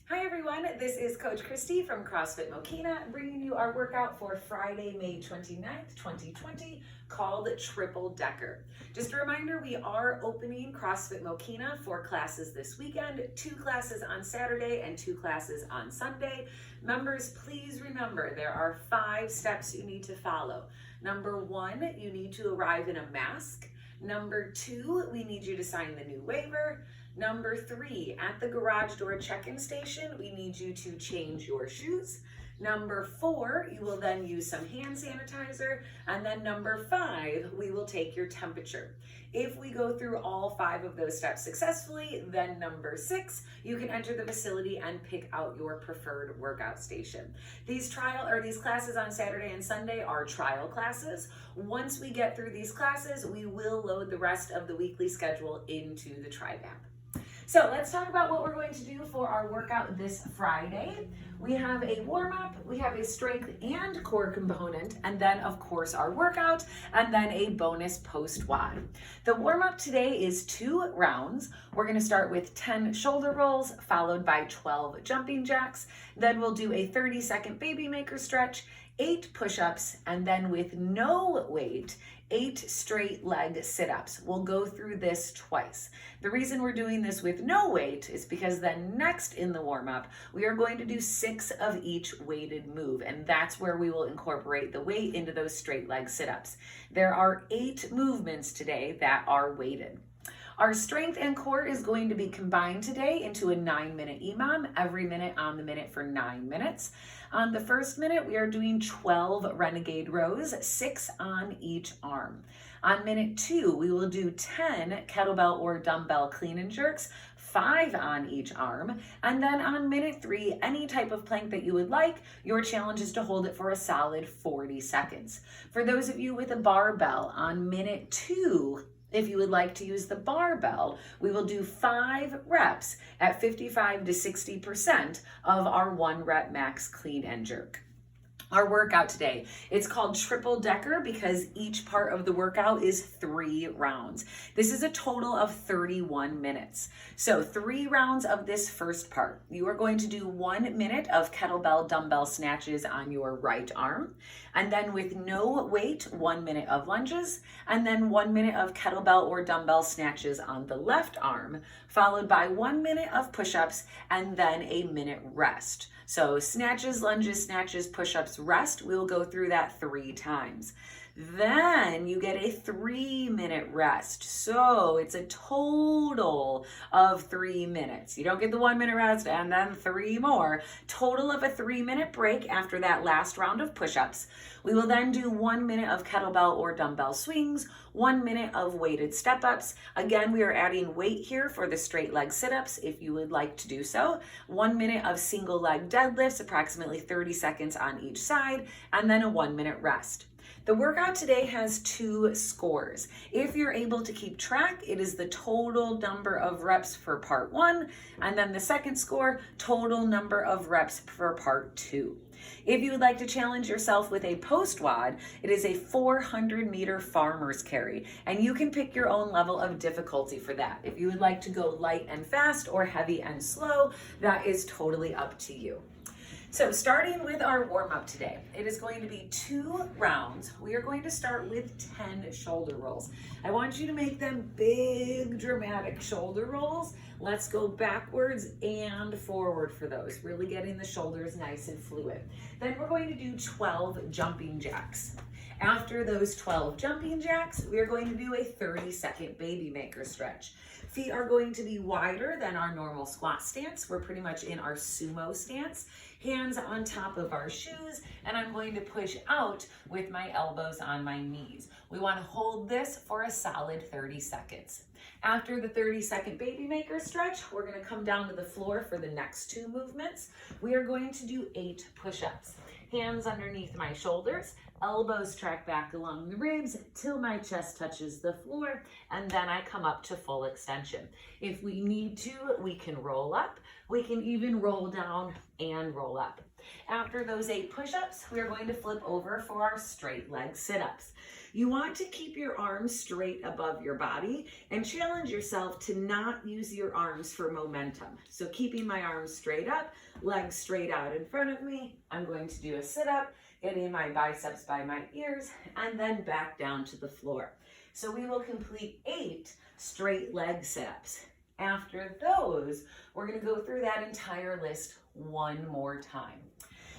Hi everyone, this is Coach Christy from CrossFit Mokina bringing you our workout for Friday, May 29th, 2020 called Triple Decker. Just a reminder, we are opening CrossFit Mokina for classes this weekend, 2 classes on Saturday and 2 classes on Sunday. Members, please remember there are 5 steps you need to follow. Number 1, you need to arrive in a mask. Number 2, we need you to sign the new waiver. Number 3, at the garage door check-in station, we need you to change your shoes. Number 4, you will then use some hand sanitizer. And then number 5, we will take your temperature. If we go through all 5 of those steps successfully, then number 6, you can enter the facility and pick out your preferred workout station. These classes on Saturday and Sunday are trial classes. Once we get through these classes, we will load the rest of the weekly schedule into the Tribe app. So let's talk about what we're going to do for our workout this Friday. We have a warm-up, we have a strength and core component, and then of course our workout, and then a bonus post-WOD. The warm-up today is 2 rounds. We're gonna start with 10 shoulder rolls, followed by 12 jumping jacks. Then we'll do a 30-second baby maker stretch, 8 push-ups, and then with no weight, 8 straight leg sit-ups. We'll go through this twice. The reason we're doing this with no weight is because then next in the warm-up, we are going to do 6 of each weighted move, and that's where we will incorporate the weight into those straight leg sit-ups. There are 8 movements today that are weighted. Our strength and core is going to be combined today into a 9-minute EMOM, every minute on the minute for 9 minutes. On the first minute, we are doing 12 Renegade Rows, 6 on each arm. On minute 2, we will do 10 kettlebell or dumbbell clean and jerks, 5 on each arm. And then on minute 3, any type of plank that you would like, your challenge is to hold it for a solid 40 seconds. For those of you with a barbell, on minute 2, if you would like to use the barbell, we will do 5 reps at 55 to 60% of our 1 rep max clean and jerk. Our workout today, it's called Triple Decker because each part of the workout is 3 rounds. This is a total of 31 minutes. So 3 rounds of this first part. You are going to do 1 minute of kettlebell dumbbell snatches on your right arm. And then with no weight, 1 minute of lunges. And then 1 minute of kettlebell or dumbbell snatches on the left arm, followed by 1 minute of push-ups and then a minute rest. So snatches, lunges, snatches, push-ups, rest. We'll go through that 3 times. Then you get a 3-minute rest. So it's a total of 3 minutes. You don't get the 1-minute rest and then 3 more. Total of a 3-minute break after that last round of push-ups. We will then do 1 minute of kettlebell or dumbbell swings, 1 minute of weighted step-ups. Again, we are adding weight here for the straight leg sit-ups if you would like to do so. 1 minute of single leg deadlifts, approximately 30 seconds on each side, and then a 1-minute rest. The workout today has 2 scores. If you're able to keep track, it is the total number of reps for part 1, and then the second score, total number of reps for part 2. If you would like to challenge yourself with a post-WOD, it is a 400-meter farmer's carry, and you can pick your own level of difficulty for that. If you would like to go light and fast or heavy and slow, that is totally up to you. So starting with our warm-up today, it is going to be 2 rounds. We are going to start with 10 shoulder rolls. I want you to make them big, dramatic shoulder rolls. Let's go backwards and forward for those, really getting the shoulders nice and fluid. Then we're going to do 12 jumping jacks. After those 12 jumping jacks, we are going to do a 30-second baby maker stretch. Feet are going to be wider than our normal squat stance. We're pretty much in our sumo stance. Hands on top of our shoes, and I'm going to push out with my elbows on my knees. We want to hold this for a solid 30 seconds. After the 30-second baby maker stretch, we're going to come down to the floor for the next 2 movements. We are going to do 8 push-ups. Hands underneath my shoulders, elbows track back along the ribs till my chest touches the floor, and then I come up to full extension. If we need to, we can roll up. We can even roll down and roll up. After those 8 push-ups, we're going to flip over for our straight leg sit-ups. You want to keep your arms straight above your body and challenge yourself to not use your arms for momentum. So keeping my arms straight up, legs straight out in front of me, I'm going to do a sit-up, getting my biceps by my ears, and then back down to the floor. So we will complete 8 straight leg sit-ups. After those, we're going to go through that entire list one more time.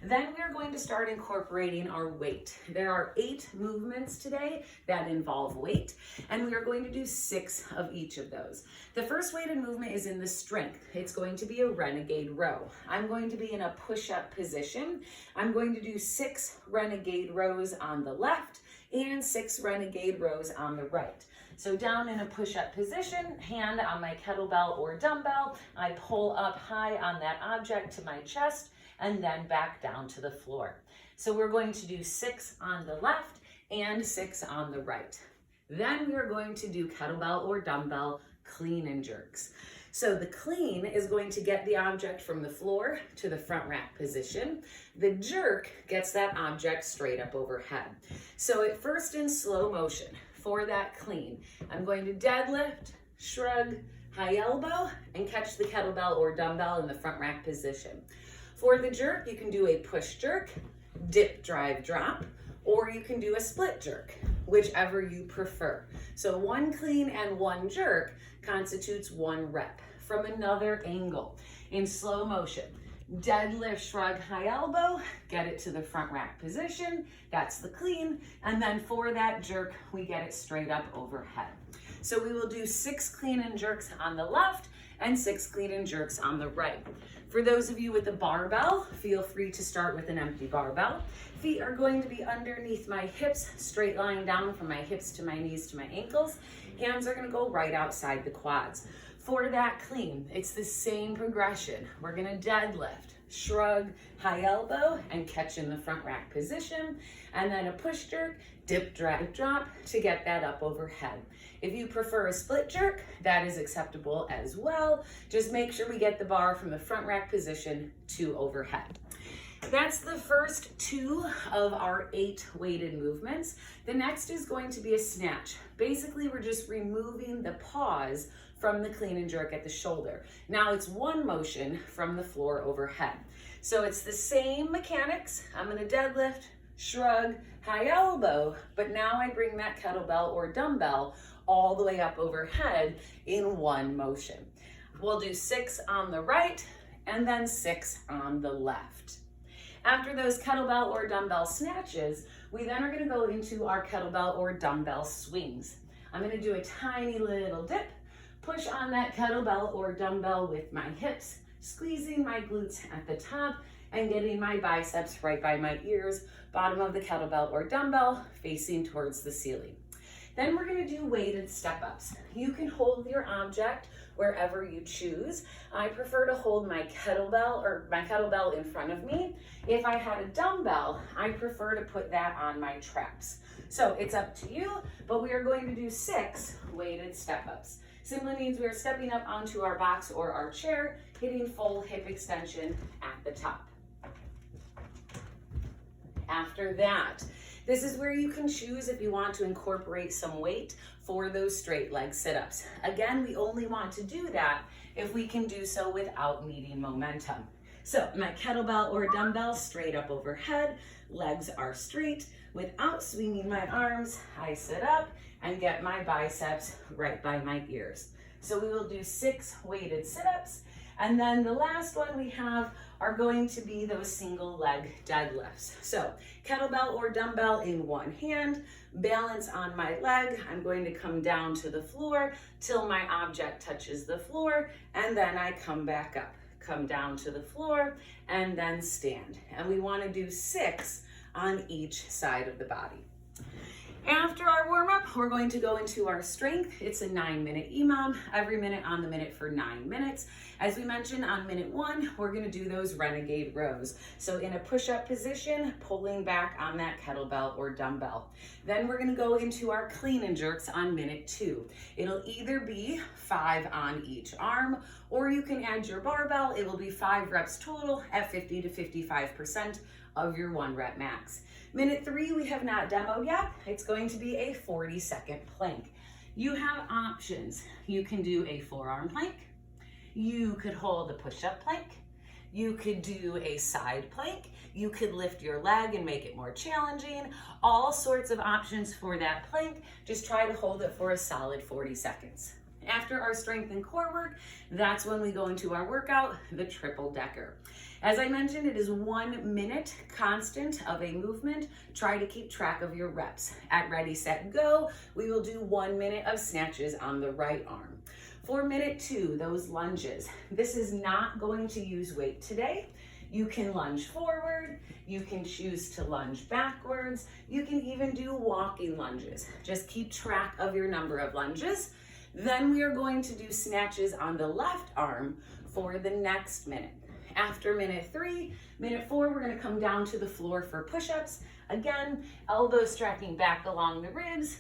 Then we're going to start incorporating our weight. There are 8 movements today that involve weight, and we are going to do 6 of each of those. The first weighted movement is in the strength. It's going to be a Renegade Row. I'm going to be in a push-up position. I'm going to do 6 Renegade Rows on the left and 6 Renegade Rows on the right. So down in a push-up position, hand on my kettlebell or dumbbell, I pull up high on that object to my chest, and then back down to the floor. So we're going to do 6 on the left and 6 on the right. Then we're going to do kettlebell or dumbbell clean and jerks. So the clean is going to get the object from the floor to the front rack position. The jerk gets that object straight up overhead. So at first in slow motion, for that clean, I'm going to deadlift, shrug, high elbow, and catch the kettlebell or dumbbell in the front rack position. For the jerk, you can do a push jerk, dip, drive, drop, or you can do a split jerk, whichever you prefer. So 1 clean and 1 jerk constitutes 1 rep. From another angle, in slow motion, deadlift, shrug, high elbow, get it to the front rack position, that's the clean, and then for that jerk, we get it straight up overhead. So we will do 6 clean and jerks on the left and 6 clean and jerks on the right. For those of you with a barbell, feel free to start with an empty barbell. Feet are going to be underneath my hips, straight lying down from my hips to my knees to my ankles. Hands are going to go right outside the quads. For that clean, it's the same progression. We're going to deadlift, shrug, high elbow, and catch in the front rack position, and then a push jerk, dip, drag, drop to get that up overhead. If you prefer a split jerk, that is acceptable as well. Just make sure we get the bar from the front rack position to overhead. That's the first 2 of our 8 weighted movements. The next is going to be a snatch. Basically, we're just removing the pause from the clean and jerk at the shoulder. Now it's 1 motion from the floor overhead. So it's the same mechanics. I'm going to deadlift, shrug, high elbow, but now I bring that kettlebell or dumbbell all the way up overhead in 1 motion. We'll do 6 on the right and then 6 on the left. After those kettlebell or dumbbell snatches, we then are going to go into our kettlebell or dumbbell swings. I'm going to do a tiny little dip, push on that kettlebell or dumbbell with my hips, squeezing my glutes at the top and getting my biceps right by my ears, bottom of the kettlebell or dumbbell facing towards the ceiling. Then we're going to do weighted step-ups. You can hold your object wherever you choose. I prefer to hold my kettlebell in front of me. If I had a dumbbell, I prefer to put that on my traps. So it's up to you, but we are going to do 6 weighted step-ups. Simply means we are stepping up onto our box or our chair, hitting full hip extension at the top. After that, this is where you can choose if you want to incorporate some weight for those straight leg sit-ups. Again, we only want to do that if we can do so without needing momentum. So my kettlebell or dumbbell straight up overhead, legs are straight. Without swinging my arms, I sit up and get my biceps right by my ears. So we will do 6 weighted sit-ups. And then the last one we have are going to be those single leg deadlifts. So kettlebell or dumbbell in one hand, balance on my leg. I'm going to come down to the floor till my object touches the floor, and then I come back up, come down to the floor, and then stand. And we want to do 6 on each side of the body. After our warm-up, we're going to go into our strength. It's a 9-minute EMOM, every minute on the minute for 9 minutes. As we mentioned on minute 1, we're gonna do those Renegade Rows. So in a push-up position, pulling back on that kettlebell or dumbbell. Then we're gonna go into our clean and jerks on minute 2. It'll either be 5 on each arm, or you can add your barbell. It will be 5 reps total at 50 to 55% of your 1 rep max. Minute 3, we have not demoed yet. It's going to be a 40-second plank. You have options. You can do a forearm plank. You could hold a push-up plank. You could do a side plank. You could lift your leg and make it more challenging. All sorts of options for that plank. Just try to hold it for a solid 40 seconds. After our strength and core work, that's when we go into our workout, the triple decker. As I mentioned, it is 1 minute constant of a movement. Try to keep track of your reps. At ready, set, go, we will do 1 minute of snatches on the right arm. For minute 2, those lunges. This is not going to use weight today. You can lunge forward, you can choose to lunge backwards, you can even do walking lunges. Just keep track of your number of lunges. Then we are going to do snatches on the left arm for the next minute. After minute 3, minute 4, we're going to come down to the floor for push-ups. Again, elbows stretching back along the ribs,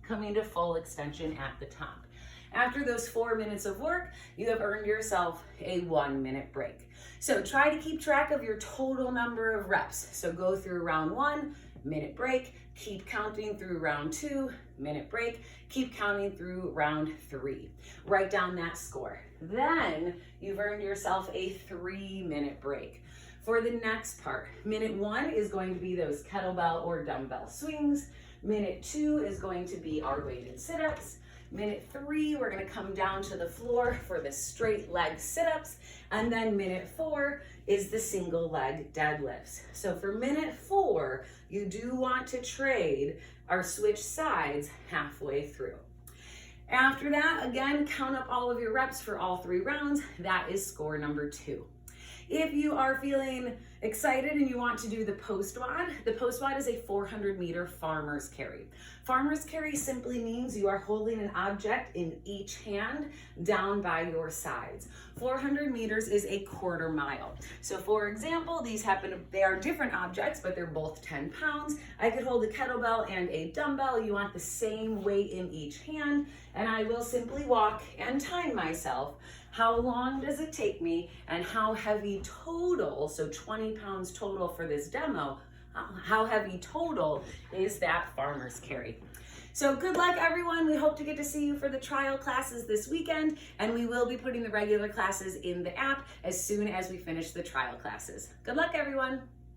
coming to full extension at the top. After those 4 minutes of work, you have earned yourself a 1-minute break. So try to keep track of your total number of reps. So go through round 1, minute break, keep counting through round 2, minute break, keep counting through round 3. Write down that score. Then you've earned yourself a 3-minute break. For the next part, minute 1 is going to be those kettlebell or dumbbell swings. Minute 2 is going to be our weighted sit-ups. Minute 3, we're going to come down to the floor for the straight leg sit-ups. And then minute 4 is the single leg deadlifts. So for minute 4, you do want to trade or switch sides halfway through. After that, again, count up all of your reps for all 3 rounds. That is score number 2. If you are feeling excited and you want to do the post WOD, the post WOD is a 400-meter farmer's carry. Farmer's carry simply means you are holding an object in each hand down by your sides. 400 meters is a quarter mile. So for example, they are different objects, but they're both 10 pounds. I could hold a kettlebell and a dumbbell. You want the same weight in each hand, and I will simply walk and time myself. How long does it take me and how heavy total, so 20 pounds total for this demo, how heavy total is that farmer's carry? So good luck, everyone. We hope to get to see you for the trial classes this weekend, and we will be putting the regular classes in the app as soon as we finish the trial classes. Good luck, everyone.